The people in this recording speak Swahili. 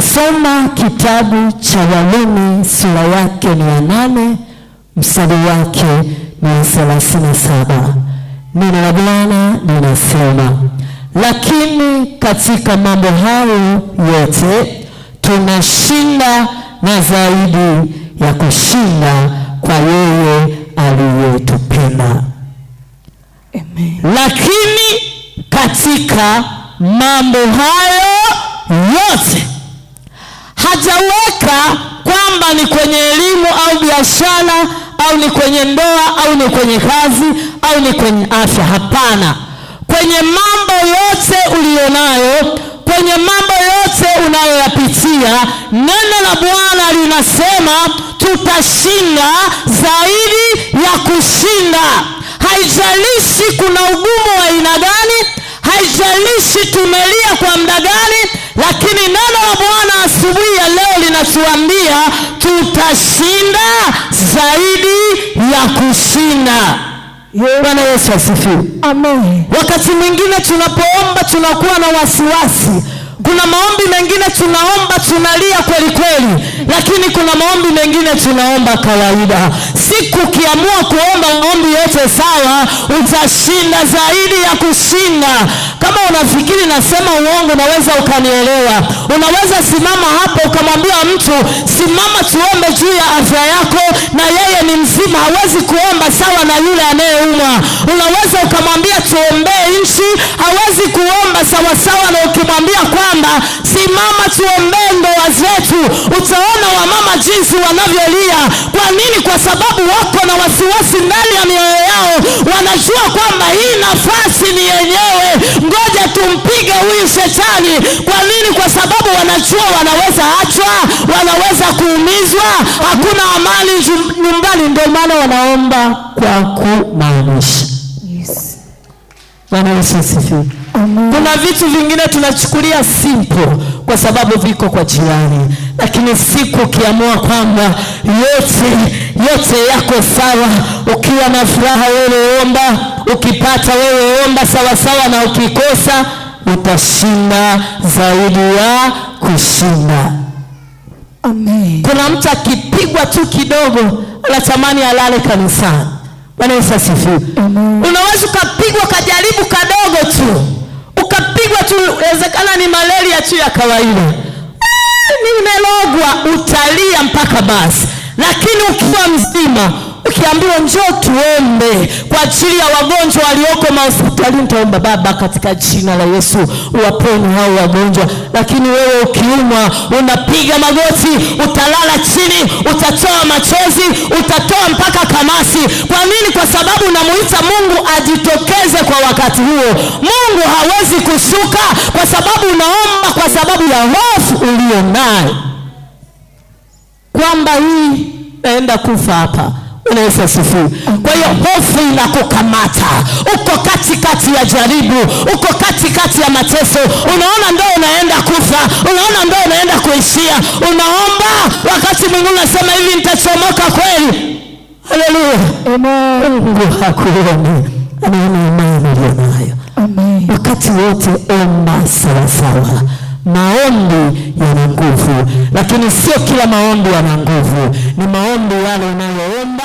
Tutasoma kitabu cha Warumi sura yake ni ya 8 mstari wake ni 37. Neno la Bwana linasema, lakini katika mambo hayo yote tunashinda na zaidi ya kushinda kwa yeye aliyetupenda. Amen. Lakini katika mambo hayo yote, hajaweka kwamba ni kwenye elimu au biashara au ni kwenye ndoa au ni kwenye kazi au ni kwenye afya. Hapana, kwenye mambo yote ulionayo, kwenye mambo yote unayoyapitia, neno la Bwana linasema tutashinda zaidi ya kushinda. Haijalishi kuna ugumu wa aina gani, haijalishi tumelia kwa muda gani, lakini neno la Bwana asubuhi ya leo linatuambia tutashinda zaidi ya kushinda. Bwana Yesu asifiwe. Amen. Wakati mwingine tunapoomba tunakuwa na wasiwasi. Kuna maombi mengine tunaomba tunalia kweli kweli, lakini kuna maombi mengine tunaomba kawaida. Siku ukiamua kuomba maombi yote sawa, utashinda zaidi ya kushinda. Kama unafikiri nasema uongo, unaweza ukanielewa. Unaweza simama hapo ukamwambia mtu, simama tuombe juu ya afya yako, na yeye ni mzima, hawezi kuomba sawa na yule anayeumwa. Unaweza ukamwambia tuombee nchi, hawezi kuomba sawa sawa na ukimwambia kwamba simama tuombee ndoa zetu. Utaona wamama jinsi wanavyolia. Kwa nini? Kwa sababu wako na wasiwasi ndani ya mioyo yao. Wanajua kwamba hii nafasi ni yenyewe, ngoja tumpige huyu shetani. Kwa nini? Kwa sababu wanajua wanaweza achwa, wanaweza kuumizwa, hakuna amani nyumbani. Ndio maana wanaomba kwa kumaanisha. Yes. Bwana Yesu asifiwe. Kuna vitu vingine tunachukulia simple kwa sababu viko kwa jirani, lakini siku ukiamua kwamba yote yako sawa, ukiwa na furaha wewe omba, ukipata wewe omba sawa sawa, na ukikosa utashinda zaidi ya kushinda. Amen. Kuna mtu akipigwa tu kidogo anatamani alale kanisani. Bwana Yesu asifiwe. Unaweza ukapigwa kajaribu kadogo tu, ukapigwa tu, inawezekana ni malaria tu ya kawaida, nimelogwa, utalia mpaka basi. Lakini ukiwa mzima, ukiambiwa njoo tuombe kwa ajili ya wagonjwa walioko hospitalini, nitaomba Baba katika jina la Yesu uwaponye hao wagonjwa. Lakini wewe ukiumwa unapiga magoti, utalala chini, utatoa machozi, utatoa mpaka kamasi. Kwa nini? Kwa sababu unamuita Mungu ajitokeze kwa wakati huo. Mungu hawezi kushuka kwa sababu unaomba kwa sababu ya hofu ulionayo, kwamba hii naenda kufa hapa. Yesu asifiwe. Kwa hiyo hofu inakukamata, uko katikati ya jaribu, uko katikati ya mateso, unaona ndio unaenda kufa, unaona ndio unaenda kuishia. Unaomba, wakati mwingine unasema hivi, nitachomoka kweli? Haleluya. Amen. Mungu hakuoni, anaona imani ulionayo. Amen. Wakati wote omba sawa sawa. Maombi yana nguvu, lakini sio kila maombi yana nguvu. Ni maombi yale unayoomba